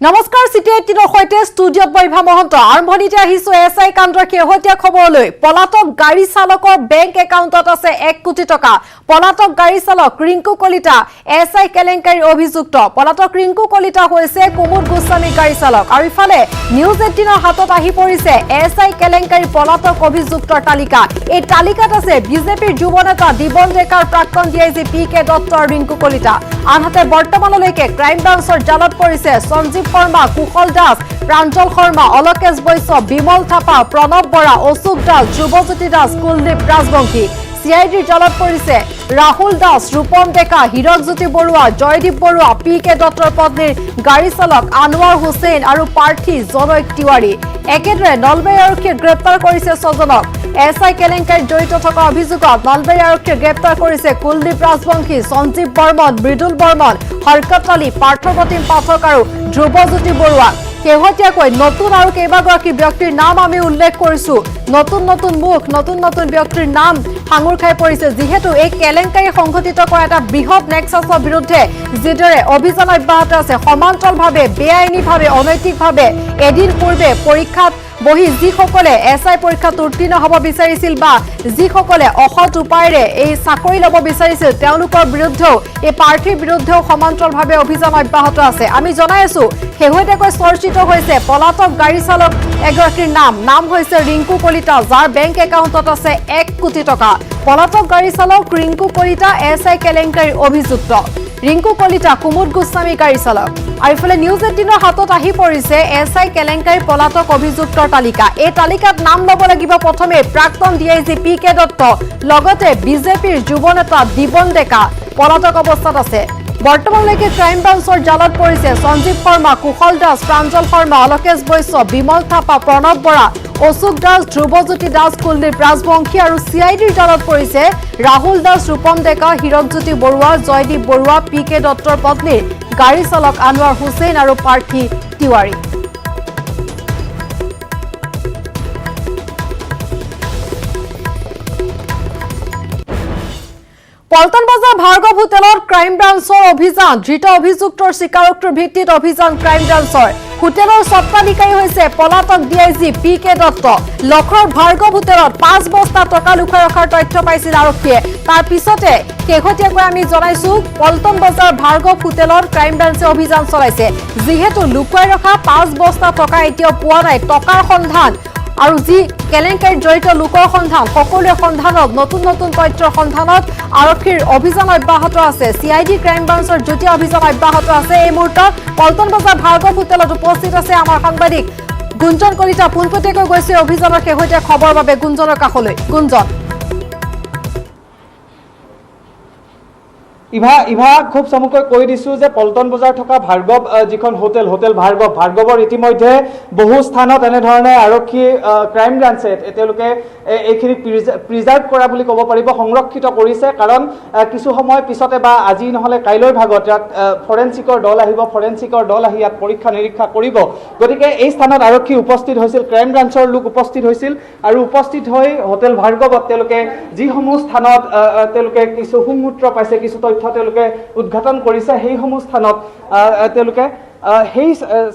নমস্কাৰ সিটি 18 সৈতে ষ্টুডিঅত বৈভা মহন্ত আৰম্ভণিতে আহিছো এসআই কাণ্ডৰ শেহতীয়া খবৰলৈ পলাতক গাড়ী চালকৰ বেংক একাউণ্টত আছে 1 কোটি টকা পলাতক গাড়ী চালক ৰিংকু কলিতা এসআই কেলেংকাৰী অভিযুক্ত পলাতক ৰিংকু কলিতা হৈছে কুমুদ গোস্বামী গাড়ী চালক আৰু ইফালে নিউজ 18ৰ হাতত আহি পৰিছে এসআই কেলেংকাৰী পলাতক অভিযুক্তৰ তালিকা এই তালিকাত আছে বিজেপিৰ যুৱ নেতা দিবন ডেকাৰ প্ৰাক্তন ডিআইজি পিকে দত্ত আৰু ৰিংকু কলিতা আনহাতে বৰ্তমানলৈকে ক্ৰাইম ব্ৰাঞ্চৰ জালত পৰিছে সঞ্জীৱ শৰ্মা কুশল দাস প্ৰাঞ্জল শৰ্মা অলকেশ বৈশ্য বিমল থাপা প্ৰণৱ বৰা অশোক দাস ধ্ৰুৱজ্যোতি দাস কুলদীপ ৰাজবংশী সিআইডিৰ জালত পৰিছে ৰাহুল দাস ৰূপম ডেকা হিৰকজ্যোতি বৰুৱা জয়দীপ বৰুৱা পিকে দত্তৰ পত্নীৰ গাড়ী চালক আনোৱাৰ হুছেইন আৰু প্ৰাৰ্থী জনৈক তিৱাৰী একেদৰে নলবাৰী আৰক্ষীয়ে গ্ৰেপ্তাৰ কৰিছে ছজনক এসআই কেলেংকাৰীত জড়িত থকা অভিযোগত নলবাৰী আৰক্ষীয়ে গ্ৰেপ্তাৰ কৰিছে কুলদীপ ৰাজবংশী সঞ্জীৱ বৰ্মন মৃদুল বৰ্মন হৰকত আলী পাৰ্থপ্ৰতিম পাঠক আৰু ধ্ৰুৱজ্যোতি বৰুৱা শেহতীয়াকৈ নতুন আৰু কেইবাগৰাকী ব্যক্তিৰ নাম আমি উল্লেখ কৰিছো নতুন মুখ নতুন ব্যক্তিৰ নাম সাঙুৰ খাই পৰিছে যিহেতু এই কেলেংকাৰী সংঘটিত কৰা এটা বৃহৎ নেক্সাছৰ বিৰুদ্ধে যিদৰে অভিযান অব্যাহত আছে সমান্তৰালভাৱে বেআইনীভাৱে অনৈতিকভাৱে এদিন পূৰ্বে পৰীক্ষাত বহি যিসকলে এসআই পৰীক্ষাত উত্তীৰ্ণ হ'ব বিচাৰিছিল বা যিসকলে অসৎ উপায়েৰে এই চাকৰি ল'ব বিচাৰিছিল তেওঁলোকৰ বিৰুদ্ধেও এই প্ৰাৰ্থীৰ বিৰুদ্ধেও সমান্তৰালভাৱে অভিযান অব্যাহত আছে আমি জনাই আছো শেহতীয়াকৈ চৰ্চিত হৈছে পলাতক গাড়ী চালক এগৰাকীৰ নাম হৈছে ৰিংকু কলিতা যাৰ বেংক একাউণ্টত আছে 1 কোটি টকা পলাতক গাড়ী চালক ৰিংকু কলিতা এসআই কেলেংকাৰীৰ অভিযুক্ত ৰিংকু কলিতা কুমুদ গোস্বামী গাড়ী চালক আৰু ইফালে নিউজ 18ৰ হাতত আহি পৰিছে এসআই কেলেংকাৰী পলাতক অভিযুক্তৰ তালিকা এই তালিকাত নাম ল'ব লাগিব প্ৰথমে প্ৰাক্তন ডিআইজি পিকে দত্ত লগতে বিজেপিৰ যুৱ নেতা দিবন ডেকা পলাতক অৱস্থাত আছে বৰ্তমানলৈকে ক্ৰাইম ব্ৰাঞ্চৰ জালত পৰিছে সঞ্জীৱ শৰ্মা কুশল দাস প্ৰাঞ্জল শৰ্মা অলকেশ বৈশ্য বিমল থাপা প্ৰণৱ বৰা অশোক দাস ধ্ৰুৱজ্যোতি দাস কুলদীপ ৰাজবংশী আৰু সিআইডিৰ জালত পৰিছে ৰাহুল দাস ৰূপম ডেকা হিৰকজ্যোতি বৰুৱা জয়দীপ বৰুৱা পিকে দত্তৰ পত্নীৰ গাড়ী চালক আনোৱাৰ হুছেইন আৰু প্ৰাৰ্থী তিৱাৰী পল্টন বজাৰ ভাৰ্গৱ হোটেলত ক্ৰাইম ব্ৰাঞ্চৰ অভিযান ধৃত অভিযুক্তৰ স্বীকাৰোক্তিৰ ভিত্তিত অভিযান ক্ৰাইম ব্ৰাঞ্চৰ হোটেলৰ স্বত্বাধিকাৰী হৈছে পলাতক ডিআইজি পিকে দত্ত লখৰ ভাৰ্গৱ হোটেলত 5 বস্তা টকা লুকাই ৰখাৰ তথ্য পাইছিল আৰক্ষীয়ে তাৰ পিছতে শেহতীয়াকৈ আমি জনাইছো পল্টন বজাৰ ভাৰ্গৱ হোটেলত ক্ৰাইম ব্ৰাঞ্চে অভিযান চলাইছে যিহেতু লুকাই ৰখা 5 বস্তা টকা এতিয়াও পোৱা নাই টকাৰ সন্ধান আৰু যি কেলেংকাৰীত জড়িত লোকৰ সন্ধান সকলোৰে সন্ধানত নতুন তথ্যৰ সন্ধানত আৰক্ষীৰ অভিযান অব্যাহত আছে সিআইডি ক্ৰাইম ব্ৰাঞ্চৰ যুটীয়া অভিযান অব্যাহত আছে এই মুহূৰ্তত পল্টন বজাৰ ভাৰ্গৱ হোটেলত উপস্থিত আছে আমাৰ সাংবাদিক গুঞ্জন কলিতা পোনপটীয়াকৈ গৈছে অভিযানৰ শেহতীয়া খবৰৰ বাবে গুঞ্জনৰ কাষলৈ গুঞ্জন ইভা খুব চমুকৈ কৈ দিছো যে পল্টন বজাৰ থকা ভাৰ্গৱ যিখন হোটেল ভাৰ্গৱৰ ইতিমধ্যে বহু স্থানত এনে ধৰণে আৰক্ষী ক্ৰাইম ব্ৰাঞ্চে তেওঁলোকে এইখিনি প্ৰিজাৰ্ভ কৰা বুলি ক'ব পাৰিব সংৰক্ষিত কৰিছে কাৰণ কিছু সময় পিছতে বা আজি নহলে কাইলৈৰ ভাগত ইয়াত ফৰেনচিকৰ দল আহি ইয়াত পৰীক্ষা নিৰীক্ষা কৰিব গতিকে এই স্থানত আৰক্ষী উপস্থিত হৈছিল ক্ৰাইম ব্ৰাঞ্চৰ লোক উপস্থিত হৈছিল আৰু উপস্থিত হৈ হোটেল ভাৰ্গৱত তেওঁলোকে যিসমূহ স্থানত তেওঁলোকে কিছু সুমূত্ৰ পাইছে কিছু তথ্য তেওঁলোকে উদ্ঘাটন কৰিছে সেইসমূহ স্থানত তেওঁলোকে সেই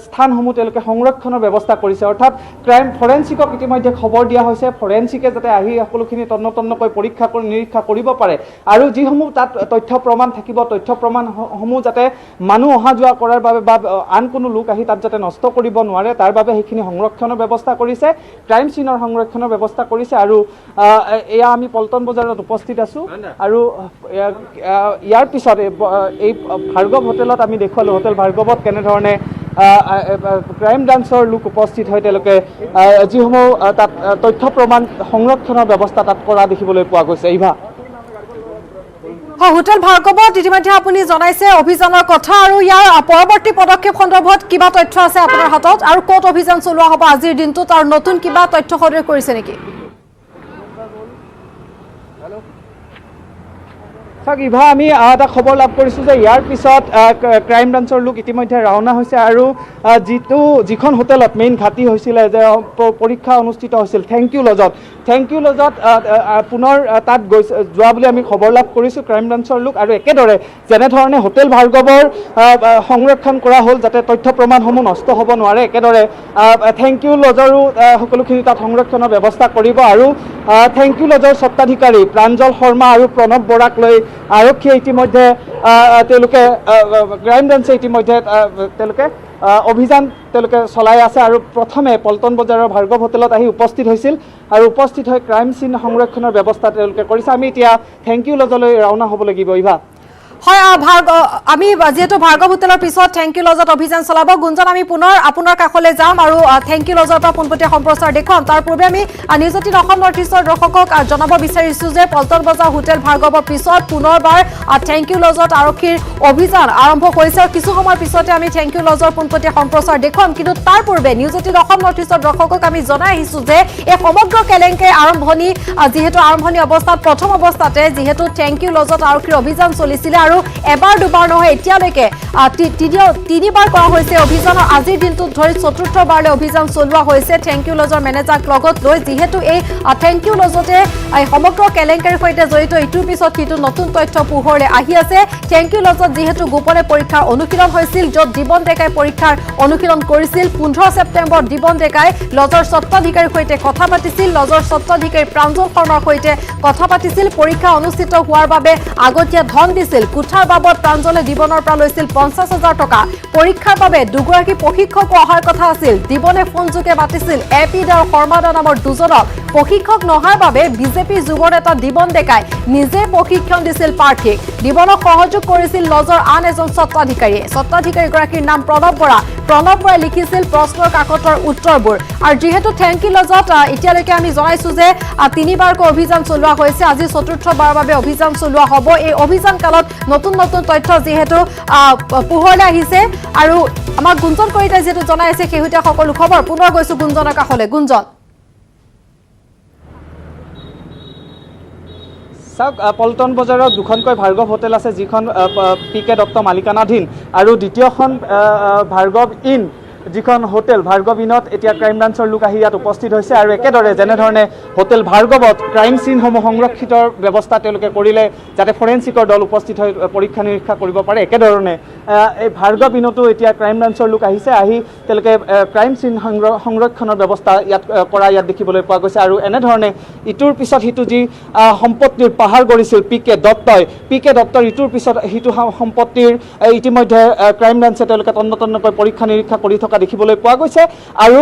স্থানসমূহ তেওঁলোকে সংৰক্ষণৰ ব্যৱস্থা কৰিছে অৰ্থাৎ ক্ৰাইম ফৰেনচিকক ইতিমধ্যে খবৰ দিয়া হৈছে ফৰেনচিকে যাতে আহি সকলোখিনি তন্নতন্নকৈ পৰীক্ষা কৰি নিৰীক্ষা কৰিব পাৰে আৰু যিসমূহ তাত তথ্য প্ৰমাণ থাকিব তথ্য প্ৰমাণসমূহ যাতে মানুহ অহা যোৱা কৰাৰ বাবে বা আন কোনো লোক আহি তাত যাতে নষ্ট কৰিব নোৱাৰে তাৰ বাবে সেইখিনি সংৰক্ষণৰ ব্যৱস্থা কৰিছে ক্ৰাইম চিনৰ সংৰক্ষণৰ ব্যৱস্থা কৰিছে আৰু এয়া আমি পল্টন বজাৰত উপস্থিত আছো আৰু ইয়াৰ পিছত এই ভাৰ্গৱ হোটেলত আমি দেখুৱালো হোটেল ভাৰ্গৱত কেনেধৰণে ক্ৰাইম ব্ৰাঞ্চৰ লোক উপস্থিত হৈ তেওঁলোকে যিসমূহ তাত তথ্য প্ৰমাণ সংৰক্ষণৰ ব্যৱস্থা তাত কৰা দেখিবলৈ পোৱা গৈছে ইভা হোটেল ভাৰ্গৱত ইতিমধ্যে আপুনি জনাইছে অভিযানৰ কথা আৰু ইয়াৰ পৰৱৰ্তী পদক্ষেপ সন্দৰ্ভত কিবা তথ্য আছে আপোনাৰ হাতত আৰু ক'ত অভিযান চলোৱা হ'ব আজিৰ দিনটোত আৰু নতুন কিবা তথ্য সদৰি কৰিছে নেকি ইভা আমি এটা খবৰ লাভ কৰিছো যে ইয়াৰ পিছত ক্ৰাইম ব্ৰাঞ্চৰ লোক ইতিমধ্যে ৰাওনা হৈছে আৰু যিখন হোটেলত মেইন ঘাটি হৈছিলে যে পৰীক্ষা অনুষ্ঠিত হৈছিল থেংক ইউ লজত থেংক ইউ লজত পুনৰ তাত যোৱা বুলি আমি খবৰ লাভ কৰিছোঁ ক্ৰাইম ব্ৰাঞ্চৰ লোক আৰু একেদৰে যেনেধৰণে হোটেল ভাৰ্গৱৰ সংৰক্ষণ কৰা হ'ল যাতে তথ্য প্ৰমাণসমূহ নষ্ট হ'ব নোৱাৰে একেদৰে থেংক ইউ লজৰো সকলোখিনি তাত সংৰক্ষণৰ ব্যৱস্থা কৰিব আৰু থেংক ইউ লজৰ স্বত্বাধিকাৰী প্ৰাঞ্জল শৰ্মা আৰু প্ৰণৱ বৰাক লৈ আৰক্ষীয়ে ইতিমধ্যে তেওঁলোকে ক্ৰাইম ব্ৰাঞ্চে ইতিমধ্যে তেওঁলোকে অভিযান তেওঁলোকে চলাই আছে আৰু প্ৰথমে পল্টন বজাৰৰ ভাৰ্গৱ হোটেলত আহি উপস্থিত হৈছিল আৰু উপস্থিত হৈ ক্ৰাইম চিন সংৰক্ষণৰ ব্যৱস্থা তেওঁলোকে কৰিছে আমি এতিয়া থেংক ইউ লজলৈ ৰাওনা হ'ব লাগিব ইভা হয় আমি যেহেতু ভাৰ্গৱ হোটেলৰ পিছত থেংক ইউ লজত অভিযান চলাব গুঞ্জন আমি পুনৰ আপোনাৰ কাষলৈ যাম আৰু থেংক ইউ লজৰ পৰা পোনপটীয়া সম্প্ৰচাৰ দেখুৱাম তাৰ পূৰ্বে আমি নিউজ 18 অসম নৰ্থ ইষ্টৰ দৰ্শকক জনাব বিচাৰিছোঁ যে পল্টন বজাৰ হোটেল ভাৰ্গৱৰ পিছত পুনৰবাৰ থেংক ইউ লজত আৰক্ষীৰ অভিযান আৰম্ভ হৈছে আৰু কিছু সময়ৰ পিছতে আমি থেংক ইউ লজৰ পোনপটীয়া সম্প্ৰচাৰ দেখুৱাম কিন্তু তাৰ পূৰ্বে নিউজ 18 অসম নৰ্থ ইষ্টৰ দৰ্শকক আমি জনাই আহিছোঁ যে এই সমগ্ৰ কেলেংকাৰী আৰম্ভণি যিহেতু আৰম্ভণি অৱস্থাত প্ৰথম অৱস্থাতে যিহেতু থেংক ইউ লজত আৰক্ষীৰ অভিযান চলিছিলে আৰু এবাৰ দুবাৰ নহয় এতিয়ালৈকে তিনিবাৰ কৰা হৈছে অভিযানৰ আজিৰ দিনটোত ধৰি চতুৰ্থবাৰলৈ অভিযান চলোৱা হৈছে থেংক ইউ লজৰ মেনেজাৰক লগত লৈ যিহেতু এই থেংক ইউ লজতে সমগ্ৰ কেলেংকাৰীৰ সৈতে জড়িত ইটোৰ পিছত সিটো নতুন তথ্য পোহৰলৈ আহি আছে থেংক ইউ লজত যিহেতু গোপনে পৰীক্ষাৰ অনুশীলন হৈছিল য'ত দিবন ডেকাই পৰীক্ষাৰ অনুশীলন কৰিছিল 15 ছেপ্টেম্বৰ দিবন ডেকাই লজৰ স্বত্বাধিকাৰীৰ সৈতে কথা পাতিছিল লজৰ স্বত্বাধিকাৰী প্ৰাঞ্জল শৰ্মাৰ সৈতে কথা পাতিছিল পৰীক্ষা অনুষ্ঠিত হোৱাৰ বাবে আগতীয়া ধন দিছিল কুঠাৰ বাবদ প্ৰাঞ্জলে দিবনৰ পৰা লৈছিল 50,000 টকা পৰীক্ষাৰ বাবে দুগৰাকী প্ৰশিক্ষকো অহাৰ কথা আছিল দিবনে ফোনযোগে মাতিছিল এপিডা আৰু শৰ্মাদা নামৰ দুজনক প্ৰশিক্ষক নহাৰ বাবে বিজেপি যুৱ নেতা দিবন ডেকাই নিজে প্ৰশিক্ষণ দিছিল প্ৰাৰ্থীক দিবনক সহযোগ কৰিছিল লজৰ আন এজন স্বত্বাধিকাৰীগৰাকীৰ নাম প্ৰণৱ বৰাই লিখিছিল প্ৰশ্নৰ কাকতৰ উত্তৰবোৰ আৰু যিহেতু থেংক ইউ লজত এতিয়ালৈকে আমি জনাইছোঁ যে তিনিবাৰকৈ অভিযান চলোৱা হৈছে আজি চতুৰ্থবাৰৰ বাবে অভিযান চলোৱা হ'ব এই অভিযান কালত নতুন তথ্য যিহেতু পোহৰলৈ আহিছে আৰু আমাক গুঞ্জন কলিতাই যিহেতু জনাই আছে শেহতীয়া সকলো খবৰ পুনৰ গৈছোঁ গুঞ্জনৰ কাষলৈ গুঞ্জন চাওক পল্টন বজাৰত দুখনকৈ ভাৰ্গৱ হোটেল আছে যিখন PK দত্ত মালিকানাধীন আৰু দ্বিতীয়খন ভাৰ্গৱ ইন যিখন হোটেল ভাৰ্গৱ ইনত এতিয়া ক্ৰাইম ব্ৰাঞ্চৰ লোক আহি ইয়াত উপস্থিত হৈছে আৰু একেদৰে যেনেধৰণে হোটেল ভাৰ্গৱত ক্ৰাইম চিনসমূহ সংৰক্ষিতৰ ব্যৱস্থা তেওঁলোকে কৰিলে যাতে ফৰেনচিকৰ দল উপস্থিত হৈ পৰীক্ষা নিৰীক্ষা কৰিব পাৰে একেধৰণে এই ভাৰ্গৱ ইনতো এতিয়া ক্ৰাইম ব্ৰাঞ্চৰ লোক আহিছে আহি তেওঁলোকে ক্ৰাইম চিন সংৰক্ষণৰ ব্যৱস্থা ইয়াত দেখিবলৈ পোৱা গৈছে আৰু এনেধৰণে ইটোৰ পিছত সিটো যি সম্পত্তিৰ পাহাৰ গঢ়িছিল PK দত্তৰ ইটোৰ পিছত সিটো সম্পত্তিৰ ইতিমধ্যে ক্ৰাইম ব্ৰাঞ্চে তেওঁলোকে তন্নকৈ পৰীক্ষা নিৰীক্ষা কৰি থকা দেখিবলৈ পোৱা গৈছে আৰু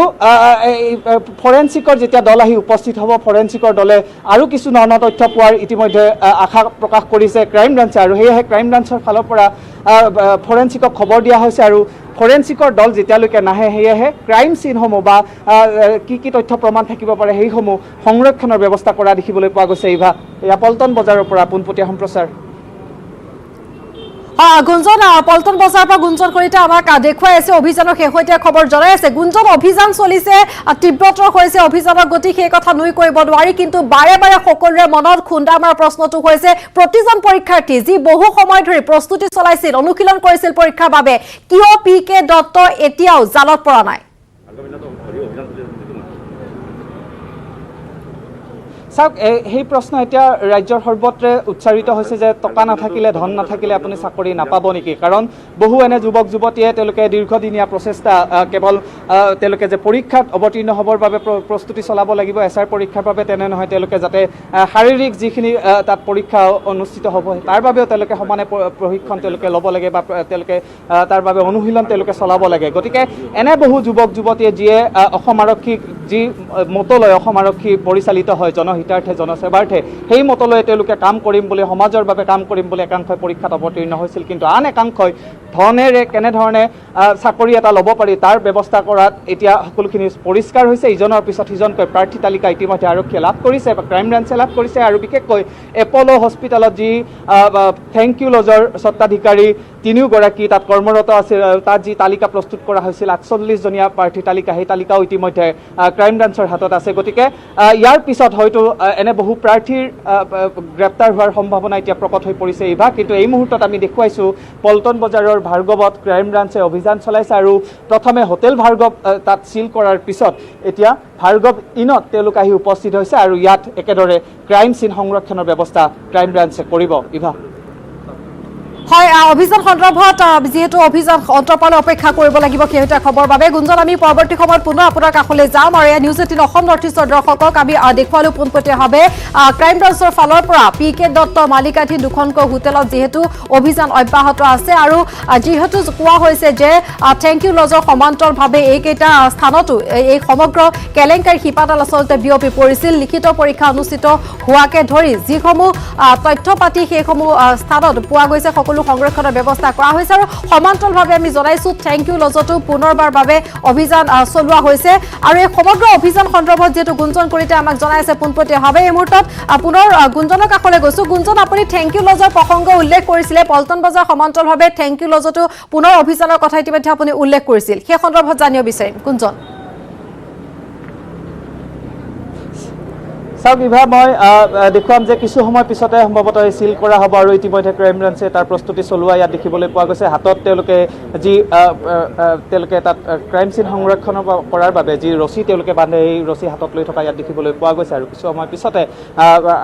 ফৰেনচিকৰ যেতিয়া দল আহি উপস্থিত হ'ব ফৰেনচিকৰ দলে আৰু কিছু ন তথ্য পোৱাৰ ইতিমধ্যে আশা প্ৰকাশ কৰিছে ক্ৰাইম ব্ৰাঞ্চে আৰু সেয়েহে ক্ৰাইম ব্ৰাঞ্চৰ ফালৰ পৰা ফৰেনচিকক খবৰ দিয়া হৈছে আৰু ফৰেনচিকৰ দল যেতিয়ালৈকে নাহে সেয়েহে ক্ৰাইম চিনসমূহ বা কি তথ্য প্ৰমাণ থাকিব পাৰে সেইসমূহ সংৰক্ষণৰ ব্যৱস্থা কৰা দেখিবলৈ পোৱা গৈছে ইভা এয়া পল্টন বজাৰৰ পৰা পোনপটীয়া সম্প্ৰচাৰ গুঞ্জন পল্টন বজাৰৰ পৰা গুঞ্জন কলিতা আমাক দেখুৱাই আছে অভিযানৰ শেহতীয়া খবৰ জনাই আছে গুঞ্জন অভিযান চলিছে তীব্ৰতৰ হৈছে অভিযানৰ গতি সেই কথা নুই কৰিব নোৱাৰি কিন্তু বাৰে সকলোৰে মনত খুন্দা মাৰা প্ৰশ্নটো হৈছে প্ৰতিজন পৰীক্ষাৰ্থী যি বহু সময় ধৰি প্ৰস্তুতি চলাইছিল অনুশীলন কৰিছিল পৰীক্ষাৰ বাবে কিয় PK দত্ত এতিয়াও জালত পৰা নাই চাওক সেই প্ৰশ্ন এতিয়া ৰাজ্যৰ সৰ্বত্ৰে উচ্চাৰিত হৈছে যে টকা নাথাকিলে ধন নাথাকিলে আপুনি চাকৰি নাপাব নেকি কাৰণ বহু এনে যুৱক যুৱতীয়ে তেওঁলোকে দীৰ্ঘদিনীয়া প্ৰচেষ্টা কেৱল তেওঁলোকে যে পৰীক্ষাত অৱতীৰ্ণ হ'বৰ বাবে প্ৰস্তুতি চলাব লাগিব SR পৰীক্ষাৰ বাবে তেনে নহয় তেওঁলোকে যাতে শাৰীৰিক যিখিনি তাত পৰীক্ষা অনুষ্ঠিত হ'ব তাৰ বাবেও তেওঁলোকে সমানে প্ৰশিক্ষণ তেওঁলোকে ল'ব লাগে বা তেওঁলোকে তাৰ বাবে অনুশীলন তেওঁলোকে চলাব লাগে গতিকে এনে বহু যুৱক যুৱতীয়ে যিয়ে অসম আৰক্ষীক যি মতলৈ অসম আৰক্ষী পৰিচালিত হয় জনহিতাৰ্থে জনসেৱাৰ্থে সেই মতলৈ তেওঁলোকে কাম কৰিম বুলি সমাজৰ বাবে কাম কৰিম বুলি একাংশই পৰীক্ষাত অৱতীৰ্ণ হৈছিল কিন্তু আন একাংশই ধনেৰে কেনেধৰণে চাকৰি এটা ল'ব পাৰি তাৰ ব্যৱস্থা কৰাত এতিয়া সকলোখিনি পৰিষ্কাৰ হৈছে ইজনৰ পিছত সিজনকৈ প্ৰাৰ্থী তালিকা ইতিমধ্যে আৰক্ষীয়ে লাভ কৰিছে বা ক্ৰাইম ব্ৰাঞ্চে লাভ কৰিছে আৰু বিশেষকৈ এপ'ল' হস্পিটেলত যি থেংক ইউ লজৰ স্বত্বাধিকাৰী তিনিওগৰাকী তাত কৰ্মৰত আছিল আৰু তাত যি তালিকা প্ৰস্তুত কৰা হৈছিল ৪৮জনীয়া প্ৰাৰ্থী তালিকা সেই তালিকাও ইতিমধ্যে ক্ৰাইম ব্ৰাঞ্চৰ হাতত আছে গতিকে ইয়াৰ পিছত হয়তো এনে বহু প্ৰাৰ্থীৰ গ্ৰেপ্তাৰ হোৱাৰ সম্ভাৱনা এতিয়া প্ৰকট হৈ পৰিছে ইভা কিন্তু এই মুহূৰ্তত আমি দেখুৱাইছোঁ পল্টন বজাৰৰ ভাৰ্গৱত ক্ৰাইম ব্ৰাঞ্চে অভিযান চলাইছে আৰু প্ৰথমে হোটেল ভাৰ্গৱ তাত চিল কৰাৰ পিছত এতিয়া ভাৰ্গৱ ইনত তেওঁলোক আহি উপস্থিত হৈছে আৰু ইয়াত একেদৰে ক্ৰাইম চিন সংৰক্ষণৰ ব্যৱস্থা ক্ৰাইম ব্ৰাঞ্চে কৰিব ইভা হয় অভিযান সন্দৰ্ভত যেহেতু অভিযান অন্তপালে অপেক্ষা কৰিব লাগিব কেইটা খবৰ বাবে গুঞ্জন আমি পৰৱৰ্তী সময়ত পুনৰ আপোনাৰ কাষলৈ যাম আৰু নিউজ 18 অসম নৰ্থ ইষ্টৰ দৰ্শকক আমি দেখুৱালো পোনপটীয়াভাৱে ক্ৰাইম ব্ৰাঞ্চৰ ফালৰ পৰা PK দত্ত মালিকাধীন দুখনকৈ হোটেলত যেহেতু অভিযান অব্যাহত আছে আৰু যেহেতু কোৱা হৈছে যে থেংক ইউ লজৰ সমান্তৰভাৱে এইকেইটা স্থানতো এই সমগ্ৰ কেলেংকাৰী শিপাডাল আচলতে বিয়পি পৰিছিল লিখিত পৰীক্ষা অনুষ্ঠিত হোৱাকে ধৰি যিসমূহ তথ্য পাতি সেইসমূহ স্থানত পোৱা গৈছে সকলো সংৰক্ষণৰ ব্যৱস্থা কৰা হৈছে আৰু সমান্তৰালভাৱে আমি জনাইছোঁ থেংক ইউ লজতো পুনৰবাৰ বাবে অভিযান চলোৱা হৈছে আৰু এই সমগ্ৰ অভিযান সন্দৰ্ভত যেহেতু গুঞ্জন কৰিতে আমাক জনাইছে পোনপটীয়াভাৱে এই মুহূৰ্তত পুনৰ গুঞ্জনৰ কাষলৈ গৈছোঁ গুঞ্জন আপুনি থেংক ইউ লজৰ প্ৰসংগ উল্লেখ কৰিছিলে পল্টন বজাৰ সমান্তৰালভাৱে থেংক ইউ লজতো পুনৰ অভিযানৰ কথা ইতিমধ্যে আপুনি উল্লেখ কৰিছিল সেই সন্দৰ্ভত জানিব বিচাৰিম গুঞ্জন চাওক ইভা মই দেখুৱাম যে কিছু সময় পিছতে সম্ভৱতঃ চিল কৰা হ'ব আৰু ইতিমধ্যে ক্ৰাইম ব্ৰাঞ্চে তাৰ প্ৰস্তুতি চলোৱা ইয়াত দেখিবলৈ পোৱা গৈছে হাতত তেওঁলোকে তাত ক্ৰাইম চিন সংৰক্ষণ কৰাৰ বাবে যি ৰছী তেওঁলোকে বান্ধে এই ৰছী হাতত লৈ থকা ইয়াত দেখিবলৈ পোৱা গৈছে আৰু কিছু সময় পিছতে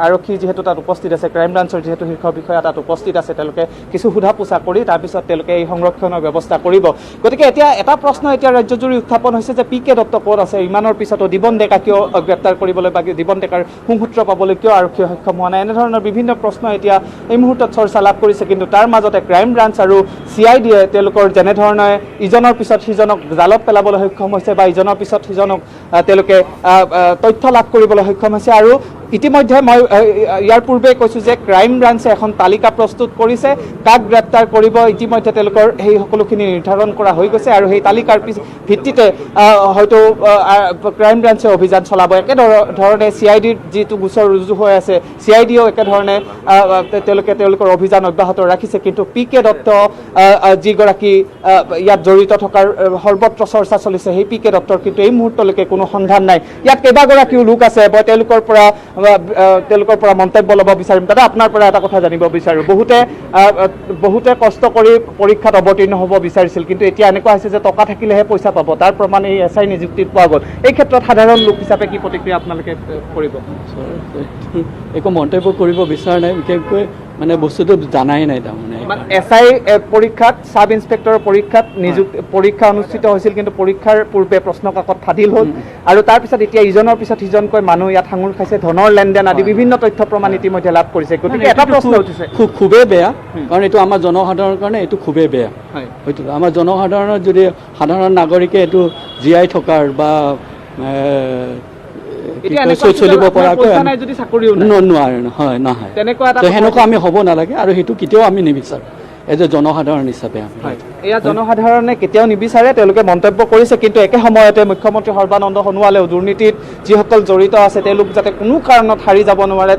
আৰক্ষী যিহেতু তাত উপস্থিত আছে ক্ৰাইম ব্ৰাঞ্চৰ যিহেতু শীৰ্ষ বিষয়া তাত উপস্থিত আছে তেওঁলোকে কিছু সোধা পোছা কৰি তাৰপিছত তেওঁলোকে এই সংৰক্ষণৰ ব্যৱস্থা কৰিব গতিকে এতিয়া এটা প্ৰশ্ন এতিয়া ৰাজ্যজুৰি উত্থাপন হৈছে যে PK দত্ত ক'ত আছে ইমানৰ পিছতো দিবন ডেকা কিয় গ্ৰেপ্তাৰ কৰিবলৈ বা দিবন ডেকাৰ সংসূত্ৰ পাবলৈ কিয় আৰক্ষীয়ে সক্ষম হোৱা নাই এনেধৰণৰ বিভিন্ন প্ৰশ্ন এতিয়া এই মুহূৰ্তত চৰ্চা লাভ কৰিছে কিন্তু তাৰ মাজতে ক্ৰাইম ব্ৰাঞ্চ আৰু CIDয়ে তেওঁলোকৰ যেনেধৰণে ইজনৰ পিছত সিজনক জালত পেলাবলৈ সক্ষম হৈছে বা ইজনৰ পিছত সিজনক তেওঁলোকে তথ্য লাভ কৰিবলৈ সক্ষম হৈছে আৰু ইতিমধ্যে মই ইয়াৰ পূৰ্বে কৈছোঁ যে ক্ৰাইম ব্ৰাঞ্চে এখন তালিকা প্ৰস্তুত কৰিছে কাক গ্ৰেপ্তাৰ কৰিব ইতিমধ্যে তেওঁলোকৰ সেই সকলোখিনি নিৰ্ধাৰণ কৰা হৈ গৈছে আৰু সেই তালিকাৰ ভিত্তিতে হয়তো ক্ৰাইম ব্ৰাঞ্চে অভিযান চলাব একেধৰণে CIDৰ যিটো গোচৰ ৰুজু হৈ আছে CIDয়েও একেধৰণে তেওঁলোকৰ অভিযান অব্যাহত ৰাখিছে কিন্তু PK দত্ত যিগৰাকী ইয়াত জড়িত থকাৰ সৰ্বত্ৰ চৰ্চা চলিছে সেই PK দত্তৰ কিন্তু এই মুহূৰ্তলৈকে কোনো সন্ধান নাই ইয়াত কেইবাগৰাকীও লোক আছে মই তেওঁলোকৰ পৰা মন্তব্য ল'ব বিচাৰিম দাদা আপোনাৰ পৰা এটা কথা জানিব বিচাৰোঁ বহুতে কষ্ট কৰি পৰীক্ষাত অৱতীৰ্ণ হ'ব বিচাৰিছিল কিন্তু এতিয়া এনেকুৱা হৈছে যে টকা থাকিলেহে পইচা পাব তাৰ প্ৰমাণ এই SI নিযুক্তিত পোৱা গ'ল এই ক্ষেত্ৰত সাধাৰণ লোক হিচাপে কি প্ৰতিক্ৰিয়া আপোনালোকে কৰিব একো মন্তব্য কৰিব বিচৰা নাই বিশেষকৈ মানে বস্তুটো জানাই নাই তাৰমানে SI পৰীক্ষাত সাব ইন্সপেক্টৰৰ পৰীক্ষাত পৰীক্ষা অনুষ্ঠিত হৈছিল কিন্তু পৰীক্ষাৰ পূৰ্বে প্ৰশ্ন কাকত ফাদিল হ'ল আৰু তাৰপিছত এতিয়া ইজনৰ পিছত সিজনকৈ মানুহ ইয়াত সাঙুৰ খাইছে ধনৰ লেনদেন আদি বিভিন্ন তথ্য প্ৰমাণ ইতিমধ্যে লাভ কৰিছে গতিকে এটা প্ৰশ্ন উঠিছে খুবেই বেয়া কাৰণ এইটো আমাৰ জনসাধাৰণৰ কাৰণে এইটো খুবেই বেয়া হয়তো আমাৰ জনসাধাৰণৰ যদি সাধাৰণ নাগৰিকে এইটো জীয়াই থকাৰ বা চলিব পৰাকৈ নোৱাৰে হয় নহয় সেনেকুৱা আমি হ'ব নালাগে আৰু সেইটো কেতিয়াও আমি নিবিচাৰোঁ এজ এ জনসাধাৰণ হিচাপে এয়া জনসাধাৰণে কেতিয়াও নিবিচাৰে তেওঁলোকে মন্তব্য কৰিছে কিন্তু একে সময়তে মুখ্যমন্ত্ৰী সৰ্বানন্দ সোণোৱালেও দুৰ্নীতিত যিসকল জড়িত আছে তেওঁলোক যাতে কোনো কাৰণত হাৰি যাব নোৱাৰে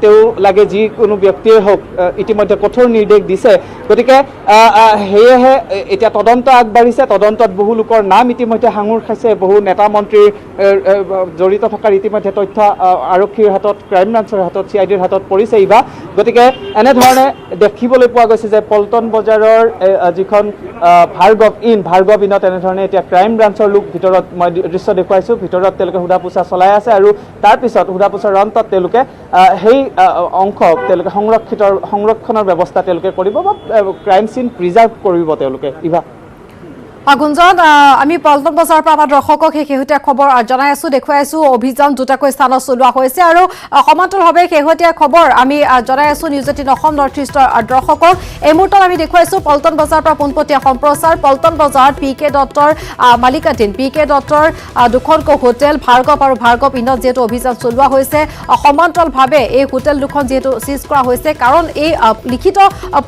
তেওঁ লাগে যিকোনো ব্যক্তিয়ে হওক ইতিমধ্যে কঠোৰ নিৰ্দেশ দিছে গতিকে সেয়েহে এতিয়া তদন্ত আগবাঢ়িছে তদন্তত বহু লোকৰ নাম ইতিমধ্যে সাঙুৰ খাইছে বহু নেতা মন্ত্ৰীৰ জড়িত থকাৰ ইতিমধ্যে তথ্য আৰক্ষীৰ হাতত ক্ৰাইম ব্ৰাঞ্চৰ হাতত CIDৰ হাতত পৰিছে ইভা গতিকে এনেধৰণে দেখিবলৈ পোৱা গৈছে যে পল্টন বজাৰৰ যিখন ভাৰ্গৱ ইনত এনেধৰণে এতিয়া ক্ৰাইম ব্ৰাঞ্চৰ লোক ভিতৰত মই দৃশ্য দেখুৱাইছোঁ ভিতৰত তেওঁলোকে সোধা পোছা চলাই আছে আৰু তাৰপিছত সোধা পোছাৰ অন্তত তেওঁলোকে সেই অংশ তেওঁলোকে সংৰক্ষণৰ ব্যৱস্থা তেওঁলোকে কৰিব বা ক্ৰাইম চিন প্ৰিজাৰ্ভ কৰিব তেওঁলোকে ইভা গুঞ্জন আমি পল্টন বজাৰৰ পৰা আমাৰ দৰ্শকক শেহতীয়া খবৰ জনাই আছো দেখুৱাই আছো অভিযান দুটাকৈ স্থানত চলোৱা হৈছে আৰু সমান্তৰালভাৱে শেহতীয়া খবৰ আমি জনাই আছো নিউজ 18 অসম নৰ্থ ইষ্টৰ দৰ্শকক এই মুহূৰ্তত আমি দেখুৱাইছো পল্টন বজাৰৰ পৰা পোনপটীয়া সম্প্ৰচাৰ পল্টন বজাৰত PK দত্তৰ মালিকাধীন PK দত্তৰ দুখনকৈ হোটেল ভাৰ্গৱ আৰু ভাৰ্গৱ ইনত যিহেতু অভিযান চলোৱা হৈছে সমান্তৰালভাৱে এই হোটেল দুখন যিহেতু চিজ কৰা হৈছে কাৰণ এই লিখিত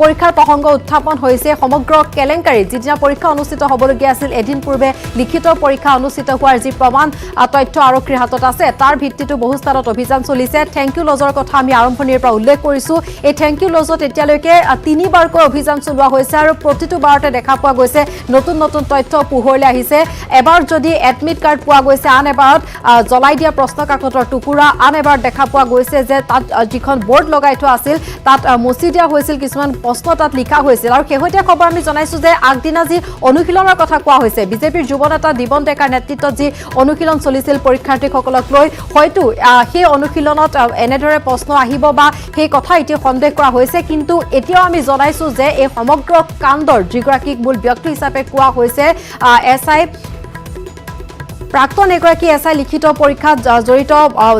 পৰীক্ষাৰ প্ৰসংগ উত্থাপন হৈছে সমগ্ৰ কেলেংকাৰী যিদিনা পৰীক্ষা অনুষ্ঠিত হ'ব হ'বলগীয়া আছিল এদিন পূৰ্বে লিখিত পৰীক্ষা অনুষ্ঠিত হোৱাৰ যি প্ৰমাণ তথ্য আৰক্ষীৰ হাতত আছে তাৰ ভিত্তিতো বহু স্থানত অভিযান চলিছে থেংক ইউ লজৰ কথা আমি আৰম্ভণিৰ পৰা উল্লেখ কৰিছো এই থেংক ইউ লজত এতিয়ালৈকে 3বাৰকৈ অভিযান চলোৱা হৈছে আৰু প্ৰতিটো বাৰতে দেখা পোৱা গৈছে নতুন নতুন তথ্য পোহৰলৈ আহিছে এবাৰ যদি এডমিট কাৰ্ড পোৱা গৈছে আন এবাৰত জ্বলাই দিয়া প্ৰশ্ন কাকতৰ টুকুৰা আন এবাৰ দেখা পোৱা গৈছে যে তাত যিখন বৰ্ড লগাই থোৱা আছিল তাত মচি দিয়া হৈছিল কিছুমান প্ৰশ্ন তাত লিখা হৈছিল আৰু শেহতীয়া খবৰ আমি জনাইছো যে আগদিনা যি অনুশীলনৰ কথা কোৱা হৈছে বিজেপিৰ যুৱ নেতা দিবন ডেকাৰ নেতৃত্বত যি অনুশীলন চলিছিল পৰীক্ষাৰ্থীসকলক লৈ হয়তো সেই অনুশীলনত এনেদৰে প্ৰশ্ন আহিব বা সেই কথা এতিয়া সন্দেহ কৰা হৈছে কিন্তু এতিয়াও আমি জনাইছো যে এই সমগ্ৰ কাণ্ডৰ যিগৰাকীক মূল ব্যক্তি হিচাপে কোৱা হৈছে এছআই প্ৰাক্তন এগৰাকী এছআই লিখিত পৰীক্ষাত জড়িত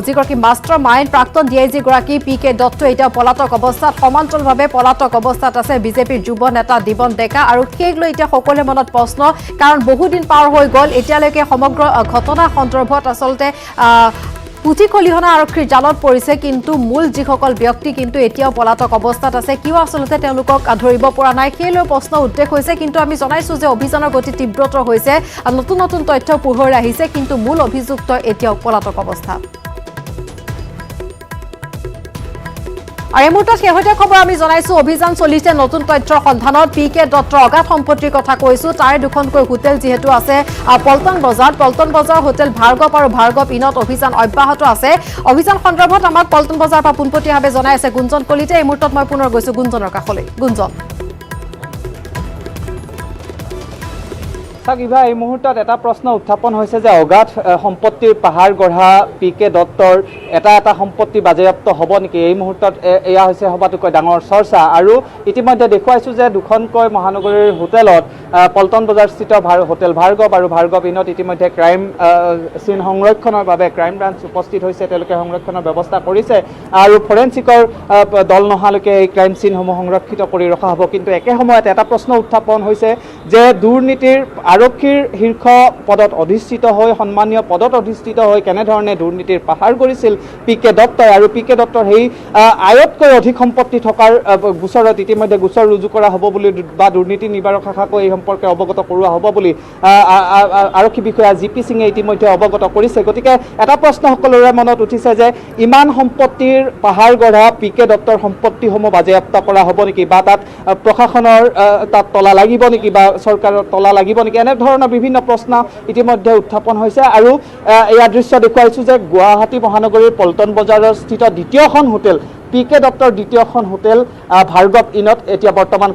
যিগৰাকী মাষ্টাৰ মাইণ্ড প্ৰাক্তন ডিআইজি গৰাকী PK দত্ত এতিয়া পলাতক অৱস্থাত সমান্তৰালভাৱে পলাতক অৱস্থাত আছে বিজেপিৰ যুৱ নেতা দিবন ডেকা আৰু সেইক লৈ এতিয়া সকলোৰে মনত প্ৰশ্ন কাৰণ বহুদিন পাৰ হৈ গ'ল এতিয়ালৈকে সমগ্ৰ ঘটনা সন্দৰ্ভত আচলতে পুথি খলিহনা আৰক্ষীৰ জালত পৰিছে কিন্তু মূল যিসকল ব্যক্তি কিন্তু এতিয়াও পলাতক অৱস্থাত আছে কিয় আচলতে তেওঁলোকক ধৰিব পৰা নাই সেই লৈ প্ৰশ্ন উদ্বেগ হৈছে কিন্তু আমি জনাইছো যে অভিযানৰ গতি তীব্ৰতৰ হৈছে নতুন নতুন তথ্য পোহৰলৈ আহিছে কিন্তু মূল অভিযুক্ত এতিয়াও পলাতক অৱস্থাত আৰু এই মুহূৰ্তত শেহতীয়া খবৰ আমি জনাইছো অভিযান চলিছে নতুন তথ্যৰ সন্ধানত PK দত্তৰ অগাধ সম্পত্তিৰ কথা কৈছো তাৰে দুখনকৈ হোটেল যিহেতু আছে পল্টন বজাৰ হোটেল ভাৰ্গৱ আৰু ভাৰ্গৱ ইনত অভিযান অব্যাহত আছে অভিযান সন্দৰ্ভত আমাক পল্টন বজাৰৰ পৰা পোনপটীয়াভাৱে জনাই আছে গুঞ্জন কলিতা এই মুহূৰ্তত মই পুনৰ গৈছো গুঞ্জনৰ কাষলৈ গুঞ্জন ইভা এই মুহূৰ্তত এটা প্ৰশ্ন উত্থাপন হৈছে যে অগাধ সম্পত্তিৰ পাহাৰ গঢ়া PK দত্তৰ এটা সম্পত্তি বাজেয়াপ্ত হ'ব নেকি এই মুহূৰ্তত এয়া হৈছে সবাতোকৈ ডাঙৰ চৰ্চা আৰু ইতিমধ্যে দেখুৱাইছো যে দুখনকৈ মহানগৰীৰ হোটেলত পল্টন বজাৰস্থিত হোটেল ভাৰ্গৱ আৰু ভাৰ্গৱ ইনত ইতিমধ্যে ক্ৰাইম চিন সংৰক্ষণৰ বাবে ক্ৰাইম ব্ৰাঞ্চ উপস্থিত হৈছে তেওঁলোকে সংৰক্ষণৰ ব্যৱস্থা কৰিছে আৰু ফৰেনচিকৰ দল নহালৈকে এই ক্ৰাইম চিনসমূহ সংৰক্ষিত কৰি ৰখা হ'ব কিন্তু একে সময়তে এটা প্ৰশ্ন উত্থাপন হৈছে যে দুৰ্নীতিৰ আৰক্ষীৰ শীৰ্ষ পদত অধিষ্ঠিত হৈ সন্মানীয় পদত অধিষ্ঠিত হৈ কেনেধৰণে দুৰ্নীতিৰ পাহাৰ কৰিছিল PK দত্তই আৰু PK দত্তৰ সেই আয়তকৈ অধিক সম্পত্তি থকাৰ গোচৰত ইতিমধ্যে গোচৰ ৰুজু কৰা হ'ব বুলি বা দুৰ্নীতি নিবাৰক শাখাকৈ এই সম্পৰ্কে অৱগত কৰোৱা হ'ব বুলি আৰক্ষী বিষয়া GP সিঙে ইতিমধ্যে অৱগত কৰিছে গতিকে এটা প্ৰশ্ন সকলোৰে মনত উঠিছে যে ইমান সম্পত্তিৰ পাহাৰ গঢ়া PK দত্তৰ সম্পত্তিসমূহ বাজেয়াপ্ত কৰা হ'ব নেকি বা তাত প্ৰশাসনৰ তাত তলা লাগিব নেকি বা চৰকাৰৰ তলা লাগিব নেকি এনেধৰণৰ বিভিন্ন প্ৰশ্ন ইতিমধ্যে উত্থাপন হৈছে আৰু এই দৃশ্য দেখুৱাইছো যে গুৱাহাটী মহানগৰীৰ পল্টন বজাৰৰ স্থিত দ্বিতীয়খন হোটেল PK দত্তৰ দ্বিতীয়খন হোটেল ভাৰ্গৱ ইনত এতিয়া বৰ্তমান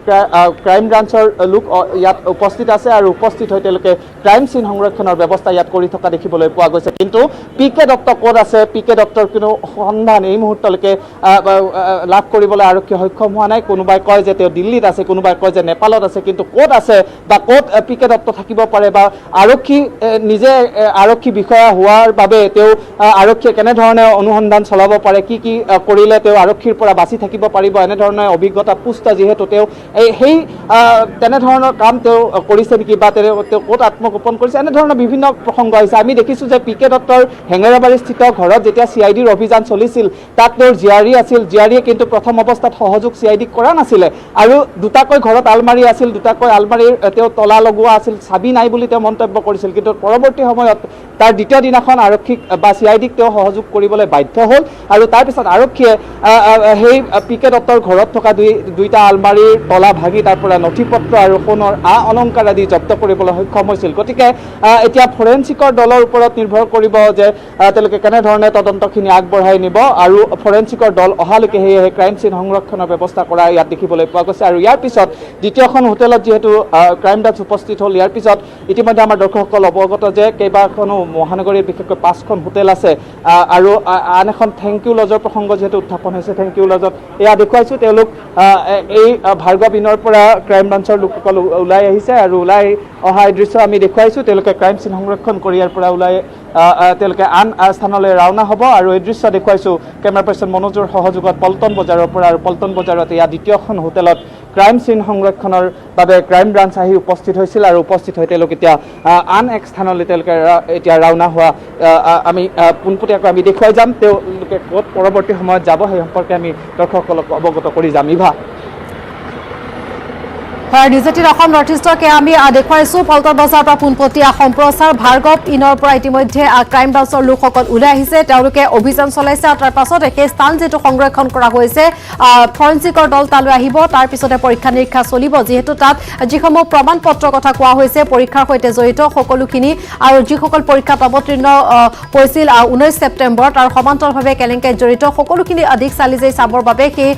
ক্ৰাইম ব্ৰাঞ্চৰ লোক ইয়াত উপস্থিত আছে আৰু উপস্থিত হৈ তেওঁলোকে ক্ৰাইম চিন সংৰক্ষণৰ ব্যৱস্থা ইয়াত কৰি থকা দেখিবলৈ পোৱা গৈছে কিন্তু PK দত্ত ক'ত আছে PK দত্তৰ কোনো সন্ধান এই মুহূৰ্তলৈকে লাভ কৰিবলৈ আৰক্ষী সক্ষম হোৱা নাই কোনোবাই কয় যে তেওঁ দিল্লীত আছে কোনোবাই কয় যে নেপালত আছে কিন্তু ক'ত আছে বা ক'ত PK দত্ত থাকিব পাৰে বা আৰক্ষী নিজে আৰক্ষী বিষয়া হোৱাৰ বাবে তেওঁ আৰক্ষীয়ে কেনেধৰণে অনুসন্ধান চলাব পাৰে কি কৰিলে তেওঁ আৰক্ষীৰ পৰা বাছি থাকিব পাৰিব এনেধৰণৰ অভিজ্ঞতা পুষ্ট যিহেতু তেওঁ সেই তেনেধৰণৰ কাম তেওঁ কৰিছে নেকি বা তেওঁ ক'ত আত্মগোপন কৰিছে এনেধৰণৰ বিভিন্ন প্ৰসংগ আহিছে আমি দেখিছোঁ যে PK দত্তৰ হেঙেৰাবাৰীস্থিত ঘৰত যেতিয়া CIDৰ অভিযান চলিছিল তাত তেওঁৰ জীয়াৰী আছিল জীয়াৰীয়ে কিন্তু প্ৰথম অৱস্থাত সহযোগ CIDক কৰা নাছিলে আৰু দুটাকৈ ঘৰত আলমাৰী আছিল দুটাকৈ আলমাৰীৰ তেওঁ তলা লগোৱা আছিল চাবি নাই বুলি তেওঁ মন্তব্য কৰিছিল কিন্তু পৰৱৰ্তী সময়ত তাৰ দ্বিতীয় দিনাখন আৰক্ষীক বা CIDক তেওঁ সহযোগ কৰিবলৈ বাধ্য হ'ল আৰু তাৰপিছত আৰক্ষীয়ে সেই PK দত্তৰ ঘৰত থকা দুইটা আলমাৰীৰ তলা ভাঙি তাৰ পৰা নথি পত্ৰ আৰু সোণৰ অলংকাৰ আদি জব্দ কৰিবলৈ সক্ষম হৈছিল গতিকে এতিয়া ফৰেনচিকৰ দলৰ ওপৰত নিৰ্ভৰ কৰিব যে তেওঁলোকে কেনেধৰণে তদন্তখিনি আগবঢ়াই নিব আৰু ফৰেনচিকৰ দল অহালৈকে সেয়েহে ক্ৰাইম চিন সংৰক্ষণৰ ব্যৱস্থা কৰা ইয়াত দেখিবলৈ পোৱা গৈছে আৰু ইয়াৰ পিছত দ্বিতীয়খন হোটেলত যিহেতু ক্ৰাইম ব্ৰাঞ্চ উপস্থিত হ'ল ইয়াৰ পিছত ইতিমধ্যে আমাৰ দৰ্শকসকল অৱগত যে কেইবাখনো মহানগৰীৰ বিশেষকৈ 5খন হোটেল আছে আৰু আন এখন থেংক ইউ লজৰ প্ৰসংগ যিহেতু উত্থাপন হৈছে থেংক ইউ লজত এয়া দেখুৱাইছোঁ তেওঁলোক এই ভাৰ্গৱ ইনৰ পৰা ক্ৰাইম ব্ৰাঞ্চৰ লোকসকল ওলাই আহিছে আৰু ওলাই অহা দৃশ্য আমি দেখুৱাইছোঁ তেওঁলোকে ক্ৰাইম চিন সংৰক্ষণ কৰি ইয়াৰ পৰা ওলাই তেওঁলোকে আন স্থানলৈ ৰাওনা হ'ব আৰু এই দৃশ্য দেখুৱাইছোঁ কেমেৰা পাৰ্চন মনোজৰ সহযোগত পল্টন বজাৰৰ পৰা আৰু পল্টন বজাৰত এয়া দ্বিতীয়খন হোটেলত ক্ৰাইম চিন সংৰক্ষণৰ বাবে ক্ৰাইম ব্ৰাঞ্চ আহি উপস্থিত হৈছিল আৰু উপস্থিত হৈ তেওঁলোক এতিয়া আন এক স্থানলৈ তেওঁলোকে এতিয়া ৰাওনা হোৱা আমি পোনপটীয়াকৈ আমি দেখুৱাই যাম তেওঁলোকে ক'ত পৰৱৰ্তী সময়ত যাব সেই সম্পৰ্কে আমি দৰ্শকসকলক অৱগত কৰি যাম ইভা নিউজেটিন অসম নৰ্থ ইষ্টকে আমি দেখুৱাইছো পল্টন বজাৰৰ পৰা পোনপটীয়া সম্প্ৰচাৰ ভাৰ্গৱ ইনৰ পৰা ইতিমধ্যে ক্ৰাইম ব্ৰাঞ্চৰ লোকসকল ওলাই আহিছে তেওঁলোকে অভিযান চলাইছে আৰু তাৰ পাছত সেই স্থান যেটো সংৰক্ষণ কৰা হৈছে ফৰেনচিকৰ দল তালৈ আহিব তাৰ পিছতে পৰীক্ষা নিৰীক্ষা চলিব যেহেতু তাত যিসমূহ প্ৰমাণ পত্ৰ কথা কোৱা হৈছে পৰীক্ষাৰ সৈতে জড়িত সকলোখিনি আৰু যিসকল পৰীক্ষাত অৱতীৰ্ণ হৈছিল 19 ছেপ্টেম্বৰত আৰু সমান্তৰালভাৱে কেলেংকাৰীত জড়িত সকলোখিনি অধিক চালি যাই চাবৰ বাবে সেই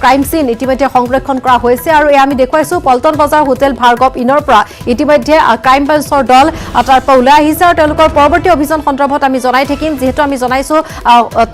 ক্ৰাইম সিন ইতিমধ্যে সংৰক্ষণ কৰা হৈছে আৰু আমি দেখুৱাইছো পল্টন বজাৰ হোটেল ভাৰ্গৱ ইনৰ পৰা ইতিমধ্যে ক্ৰাইম ব্ৰাঞ্চৰ দল তাৰ পৰা ওলাই আহিছে আৰু তেওঁলোকৰ পৰৱৰ্তী অভিযান সন্দৰ্ভত আমি জনাই থাকিম যেহেতু আমি জনাইছো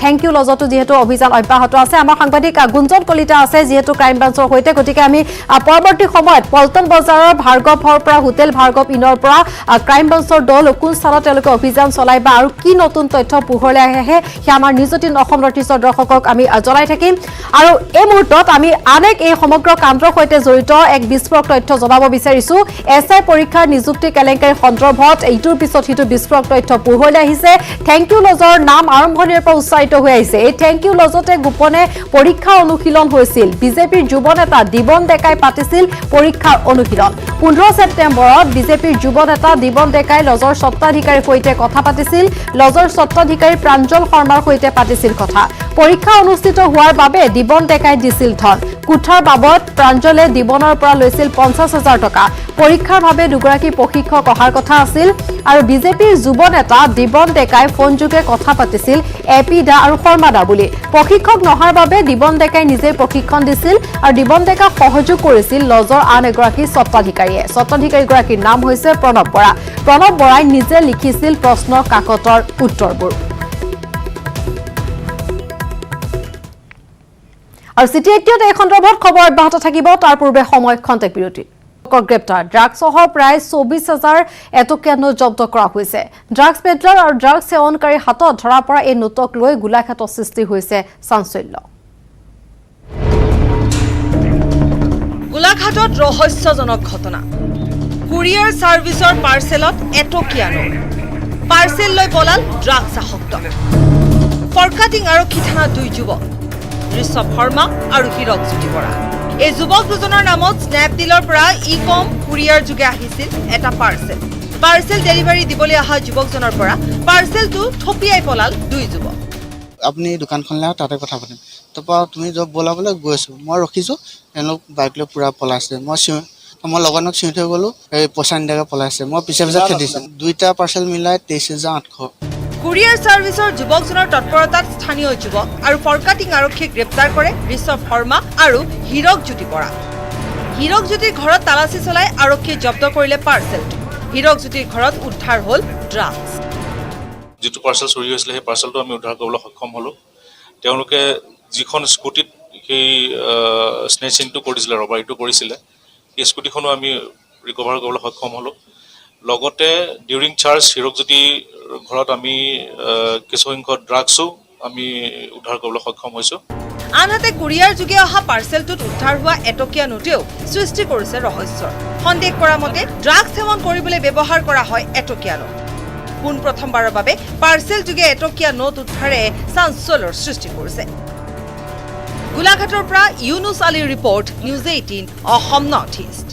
থ্যাংক ইউ লজতো যেহেতু অভিযান অব্যাহত আছে আমাৰ সাংবাদিক গুঞ্জন কলিতা আছে যেহেতু ক্ৰাইম ব্ৰাঞ্চৰ সৈতে গতিকে আমি পৰৱৰ্তী সময়ত পল্টন বজাৰৰ ভাৰ্গৱৰ পৰা হোটেল ভাৰ্গৱ ইনৰ পৰা ক্ৰাইম ব্ৰাঞ্চৰ দল কোন স্থানত তেওঁলোকে অভিযান চলাই বা আৰু কি নতুন তথ্য পোহৰলৈ আহে সেয়া আমাৰ নিউজেটিন অসম নৰ্থ ইষ্টৰ দৰ্শকক আমি জনাই থাকিম আৰু এই মুহূৰ্তত আমি আনেক এই সমগ্ৰ কাণ্ডৰ সৈতে জড়িত এক বিস্ফোৰক তথ্য জনাব বিচাৰিছো এছআই পৰীক্ষাৰ নিযুক্তি কেলেংকাৰী সন্দৰ্ভত এইটোৰ পিছত হিটো বিস্ফোৰক তথ্য পোহৰলৈ আহিছে থ্যাংক ইউ লজৰ নাম আৰম্ভণিৰ পৰা উচ্চাৰিত হৈ আহিছে এই থ্যাংক ইউ লজতে গোপনে পৰীক্ষা অনুশীলন হৈছিল বিজেপিৰ যুৱ নেতা দিবন ডেকাই পাতিছিল পৰীক্ষাৰ অনুশীলন 15 ছেপ্টেম্বৰত বিজেপিৰ যুৱ নেতা দিবন ডেকাই লজৰ স্বত্বাধিকাৰীৰ সৈতে কথা পাতিছিল লজৰ স্বত্বাধিকাৰী প্ৰাঞ্জল শৰ্মাৰ সৈতে পাতিছিল কথা পৰীক্ষা অনুষ্ঠিত হোৱাৰ বাবে দিবন ডেকাই দিছিল ধন কুঠাৰ বাবদ প্ৰাঞ্জলে দিবনৰ পৰা লৈছিল 50,000 টকা পৰীক্ষাৰ বাবে দুগৰাকী প্ৰশিক্ষক অহাৰ কথা আছিল আৰু বিজেপিৰ যুৱ নেতা দিবন ডেকাই ফোনযোগে কথা পাতিছিল এপি দা আৰু শৰ্মা দা বুলি প্ৰশিক্ষক নহাৰ বাবে দিবন ডেকাই নিজে প্ৰশিক্ষণ দিছিল আৰু দিবন ডেকা সহযোগ কৰিছিল লজৰ আন এগৰাকী স্বত্বাধিকাৰীয়ে স্বত্বাধিকাৰীগৰাকীৰ নাম হৈছে প্ৰণৱ বৰাই নিজে লিখিছিল প্ৰশ্নৰ কাকতৰ উত্তৰবোৰ আৰু চিটি এটিত এই সন্দৰ্ভত খবৰ অব্যাহত থাকিব তাৰ পূৰ্বে সময় খন্তেক বিৰতি গ্ৰেপ্তাৰ ড্ৰাগছ সহ প্ৰায় 24,000 এটকীয়া নোট জব্দ কৰা হৈছে ড্ৰাগছ পেডলাৰ আৰু ড্ৰাগছ সেৱনকাৰীৰ হাতত ধৰা পৰা এই নোটক লৈ গোলাঘাটৰ সৃষ্টি হৈছে চাঞ্চল্য গোলাঘাটত ৰহস্যজনক ঘটনা কুৰিয়াৰ সাৰ্ভিসৰ পাৰ্সেলত এটকীয়া নোট পাৰ্সেল লৈ পলাল ড্ৰাগছ আসক্ত ফৰকাটিং আৰক্ষী থানা দুই যুৱক ঋষভ শৰ্মা আৰু হিৰক জ্যোতি বৰা এই যুৱক দুজনৰ নামত স্নেপডিলৰ পৰা ই-কম কুৰিয়াৰ যোগে আহিছিল এটা পাৰ্সেল ডেলিভাৰী দিবলৈ অহা যুৱকজনৰ পৰা পাৰ্সেলটো থপিয়াই পলাল দুই যুৱক আপুনি দোকানখনলৈ তাতে কথা পাতিম তাৰপৰা তুমি জব বলাবলৈ গৈ আছোঁ মই ৰখিছোঁ তেওঁলোক বাইক লৈ পূৰা পলাইছে মই লগনক চিঞি থৈ গ'লোঁ এই পইচা নিদিয়াকৈ পলাইছে মই পিছে খেদিছোঁ দুইটা পাৰ্চেল মিলাই 23,800 কুৰিয়াৰ সাৰ্ভিসৰ যুৱকজনৰ তৎপৰতাত স্থানীয় যুৱক আৰু ফৰকাটিং আৰক্ষীয়ে গ্ৰেপ্তাৰ কৰে ঋষভ শৰ্মা আৰু হিৰক জ্যোতি বৰা হিৰক জ্যোতিৰ ঘৰত তালাচী চলাই আৰক্ষীয়ে জব্দ কৰিলে পাৰ্সেলটো হিৰক জ্যোতিৰ ঘৰত উদ্ধাৰ হ'ল ড্ৰাগছ যেটো পাৰ্সেল চুৰি হৈছিল সেই পাৰ্সেলটো আমি উদ্ধাৰ কৰিবলৈ সক্ষম হ'লোঁ তেওঁলোকে যিখন স্কুটিত সেই স্নেচিংটো কৰিছিলে ৰবাৰীটো কৰিছিলে এই স্কুটিখনো আমি ৰিকভাৰ কৰিবলৈ সক্ষম হ'লোঁ লগতে ডিউৰিং চাৰ্জ হিৰক জ্যোতি ঘৰত আমি কিছুসংখ্যক ড্ৰাগছো আমি উদ্ধাৰ কৰিবলৈ সক্ষম হৈছোঁ আনহাতে কুৰিয়াৰ যোগে অহা পাৰ্সেলটোত উদ্ধাৰ হোৱা এটকীয়া নোটেও সৃষ্টি কৰিছে ৰহস্যৰ সন্দেহ কৰা মতে ড্ৰাগছ সেৱন কৰিবলৈ ব্যৱহাৰ কৰা হয় এটকীয়া নোট পোন প্ৰথমবাৰৰ বাবে পাৰ্সেল যোগে এটকীয়া নোট উদ্ধাৰে চাঞ্চল্যৰ সৃষ্টি কৰিছে গোলাঘাটৰ পৰা ইউনুছ আলীৰ report news 18 Assam north east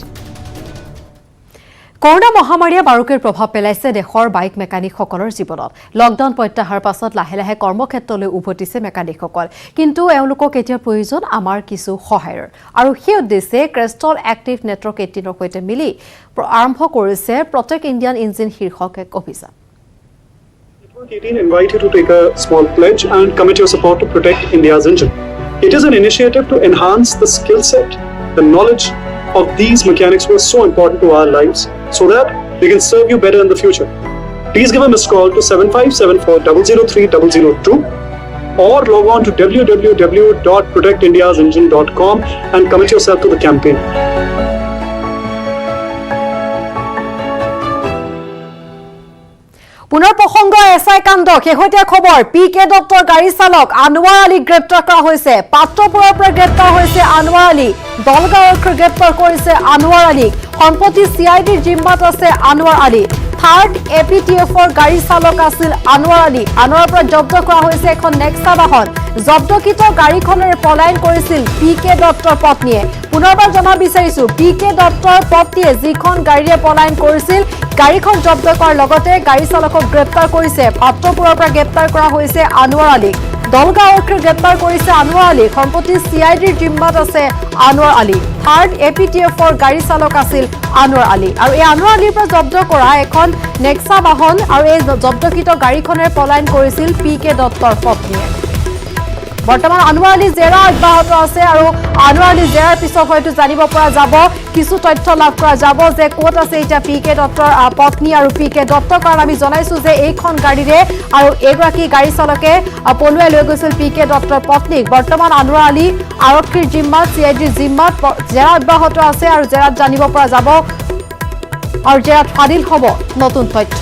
corona মহামাৰীয়ে বাৰুকৈ প্ৰভাৱ পেলাইছে দেশৰ বাইক মেকানিকসকলৰ জীৱনত লকডাউন প্ৰত্যাহাৰ পাছত লাহে লাহে কৰ্মক্ষেত্ৰলৈ উভতিছে মেকানিকসকল কিন্তু এওঁলোকক এতিয়া প্ৰয়োজন আমাৰ কিছু সহায়ৰ আৰু সেই উদ্দেশ্যে ক্ৰেষ্টল এক্টিভ নেটৱৰ্ক 18ৰ সৈতে মিলি আৰম্ভ কৰিছে প্ৰটেক্ট ইণ্ডিয়ান ইঞ্জিন শীৰ্ষক এক অভিযান Network 18 invite you to take a small pledge and commit your support to protect India's engine. It is an initiative to enhance the skill set, the knowledge of these mechanics who are so important to our lives so that they can serve you better in the future. Please give a missed call to 7574003002 or log on to www.protectindiasengine.com and commit yourself to the campaign. পুনৰ প্ৰসংগ SI কাণ্ড শেহতীয়া খবৰ পিকে দত্তৰ গাড়ী চালক আনোৱাৰ আলীক গ্ৰেপ্তাৰ কৰা হৈছে পাত্ৰপুৰৰ পৰা গ্ৰেপ্তাৰ হৈছে আনোৱাৰ আলী দলগাঁৱৰ গ্ৰেপ্তাৰ কৰিছে আনোৱাৰ আলীক সম্প্ৰতি চিআইডিৰ জিম্মাত আছে আনোৱাৰ আলী থাৰ্ড APTFৰ গাড়ী চালক আছিল আনোৱাৰ আলী আনোৱাৰৰ পৰা জব্দ কৰা হৈছে এখন নেক্সা বাহন জব্দকৃত গাড়ীখনেৰে পলায়ন কৰিছিল PK দত্তৰ পত্নীয়ে পুনৰবাৰ জনা বিচাৰিছো PK দত্তৰ পত্নীয়ে যিখন গাড়ীৰে পলায়ন কৰিছিল গাড়ীখন জব্দ কৰাৰ লগতে গাড়ী চালকক গ্ৰেপ্তাৰ কৰিছে পাত্ৰপুৰৰ পৰা গ্ৰেপ্তাৰ কৰা হৈছে আনোৱাৰ আলীক দলগাঁও আৰক্ষীয়ে গ্ৰেপ্তাৰ কৰিছে আনোৱাৰ আলী সম্প্ৰতি CIDৰ জিম্মাত আছে আনোৱাৰ আলী থাৰ্ড APTFৰ গাড়ী চালক আছিল আনোৱাৰ আলী আৰু এই আনোৱাৰ আলীৰ পৰা জব্দ কৰা এখন নেক্সা বাহন আৰু এই জব্দকৃত গাড়ীখনেৰে পলায়ন কৰিছিল PK দত্তৰ পত্নীয়ে বৰ্তমান আনোৱাৰ আলী জেৰা অব্যাহত আছে আৰু আনোৱাৰ আলী জেৰাৰ পিছত হয়তো জানিব পৰা যাব কিছু তথ্য লাভ কৰা যাব যে ক'ত আছে এটা PK দত্তৰ পত্নী আৰু PK দত্ত কাৰণ আমি জনাইছো যে এইখন গাড়ীৰে আৰু এগৰাকী গাড়ী চালকে পলুৱাই লৈ গৈছিল PK দত্তৰ পত্নীক বৰ্তমান আনোৱাৰ আলী আৰক্ষীৰ জিম্মাত CIDৰ জিম্মাত জেৰা অব্যাহত আছে আৰু জেৰাত জানিব পৰা যাব আৰু জেৰাত ফাদিল হ'ব নতুন তথ্য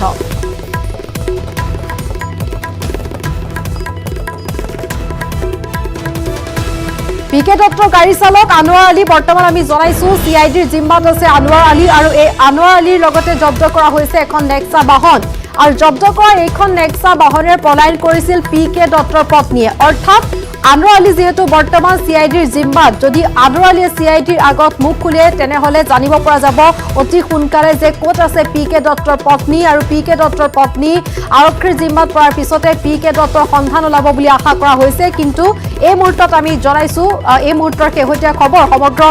PK দত্তৰ গাড়ী চালক আনোৱাৰ আলী বৰ্তমান আমি জনাইছো CIDৰ জিম্মাত আছে আনোৱাৰ আলী আৰু এই আনোৱাৰ আলীৰ লগতে জব্দ কৰা হৈছে এখন নেক্সা বাহন আৰু জব্দ কৰা এইখন নেক্সা বাহনেৰে পলায়ন কৰিছিল PK দত্তৰ পত্নীয়ে অৰ্থাৎ আনোৱাৰ আলী যেহেতু বৰ্তমান CIDৰ জিম্মাত যদি আনোৱাৰ আলীয়ে CIDৰ আগত মুখ খুলে তেনেহলে জানিব পৰা যাব অতি সোনকালে যে ক'ত আছে PK দত্তৰ পত্নী আৰু PK দত্তৰ পত্নী আৰক্ষীৰ জিম্মাত পৰাৰ পিছতে PK দত্তৰ সন্ধান ওলাব বুলি আশা কৰা হৈছে কিন্তু এই মুহূৰ্তত আমি জনাইছো এই মুহূৰ্তৰ শেহতীয়া খবৰ সমগ্ৰ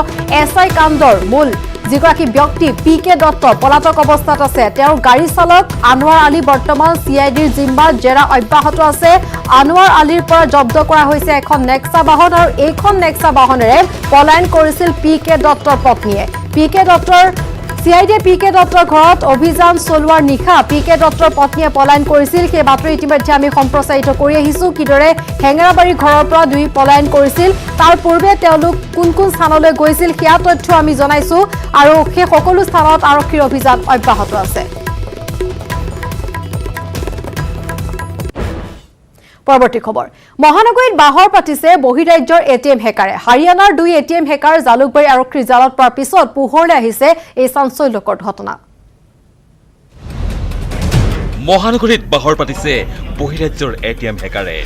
SI কাণ্ডৰ মূল যিগৰাকী ব্যক্তি PK দত্ত পলাতক অৱস্থাত আছে তেওঁৰ গাড়ী চালক আনোৱাৰ আলী বৰ্তমান CIDৰ জিম্মাত জেৰা অব্যাহত আছে আনোৱাৰ আলীৰ পৰা জব্দ কৰা হৈছে এখন নেক্সা বাহন আৰু এইখন নেক্সা বাহনেৰে পলায়ন কৰিছিল PK দত্তৰ পত্নীয়ে PK দত্তৰ CIDয়ে PK দত্তৰ ঘৰত অভিযান চলোৱাৰ নিশা PK দত্তৰ পত্নীয়ে পলায়ন কৰিছিল সেই বাতৰি ইতিমধ্যে আমি সম্প্ৰচাৰিত কৰি আহিছো কিদৰে হেঙেৰাবাৰী ঘৰৰ পৰা দুই পলায়ন কৰিছিল তাৰ পূৰ্বে তেওঁলোক কোন কোন স্থানলৈ গৈছিল সেয়া তথ্য আমি জনাইছো আৰু সেই সকলো স্থানত আৰক্ষীৰ অভিযান অব্যাহত আছে পৰৱৰ্তী খবৰ মহানগৰীত বাহৰ পাতিছে বহিৰাজ্যৰ ATM হেকাৰে হাৰিয়ানাৰ দুই ATM হেকাৰ জালুকবাৰী আৰক্ষীৰ জালত পৰাৰ পিছত পোহৰলৈ আহিছে এই চাঞ্চল্যকৰ ঘটনা মহানগৰীত বাহৰ পাতিছে বহিৰাজ্যৰ ATM হেকাৰে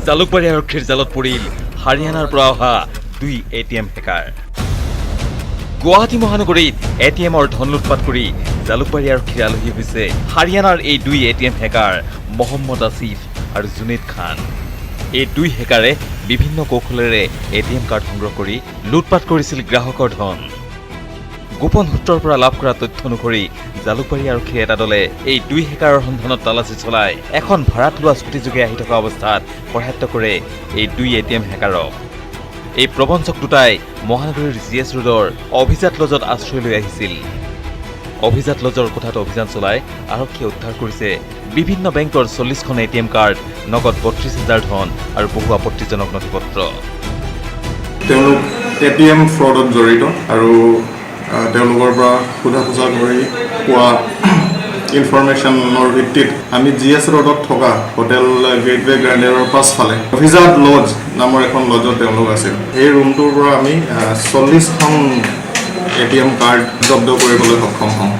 জালুকবাৰী আৰক্ষীৰ জালত পৰিল হাৰিয়ানাৰ পৰা অহা দুই ATM হেকাৰ গুৱাহাটী মহানগৰীত ATMৰ ধন লুটপাট কৰি জালুকবাৰী আৰক্ষীৰ আলহী হৈছে হাৰিয়ানাৰ এই দুই ATM হেকাৰ মহম্মদ আসিফ আৰু জুনেদ খান এই দুই হেকাৰে বিভিন্ন কৌশলেৰে ATM কাৰ্ড সংগ্ৰহ কৰি লুটপাট কৰিছিল গ্ৰাহকৰ ধন গোপন সূত্ৰৰ পৰা লাভ কৰা তথ্য অনুসৰি জালুকবাৰী আৰক্ষীৰ এটা দলে এই দুই হেকাৰৰ সন্ধানত তালাচী চলাই এখন ভাড়াত লোৱা স্কুটিযোগে আহি থকা অৱস্থাত কৰায়ত্ব কৰে এই দুই ATM হেকাৰক এই প্ৰবঞ্চক দুটাই মহানগৰীৰ GS ৰোডৰ অভিজাত লজত আশ্ৰয় লৈ আহিছিল অভিজাত লজৰ কোঠাত অভিযান চলাই আৰক্ষীয়ে উদ্ধাৰ কৰিছে বিভিন্ন বেংকৰ 40খন ATM কাৰ্ড নগদ 32,000 ধন আৰু বহু আপত্তিজনক নথিপত্ৰ তেওঁলোক ATM ফ্ৰডত জড়িত আৰু তেওঁলোকৰ পৰা সোধা পোছা কৰি পোৱা ইনফৰমেশ্যনৰ ভিত্তিত আমি GS ৰোডত থকা হোটেল গেটৱে গ্ৰেণ্ডেৰৰ পাছফালে অভিজাত লজ নামৰ এখন লজত তেওঁলোক আছিল এই ৰুমটোৰ পৰা আমি 40খন ATM কাৰ্ড জব্দ কৰিবলৈ সক্ষম হওঁ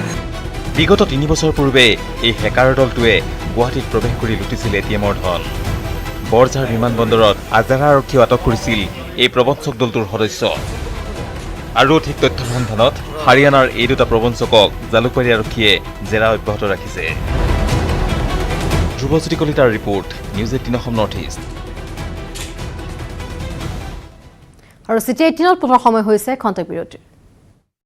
বিগত 3 বছৰ পূৰ্বে এই হেকাৰ দলটোৱে গুৱাহাটীত প্ৰৱেশ কৰি লুটিছিল ATMৰ ধন বৰঝাৰ বিমানবন্দৰত আজাৰা আৰক্ষীয়ে আটক কৰিছিল এই প্ৰবঞ্চক দলটোৰ সদস্য আৰু অধিক তথ্যৰ সন্ধানত হাৰিয়ানাৰ এই দুটা প্ৰবঞ্চকক জালুকবাৰী আৰক্ষীয়ে জেৰা অব্যাহত ৰাখিছে ধ্ৰুৱজ্যোতি কলিতাৰ report news 18 Assam north east আৰু City 18ত পুনৰ সময় হৈছে খন্তেক বিৰতিৰ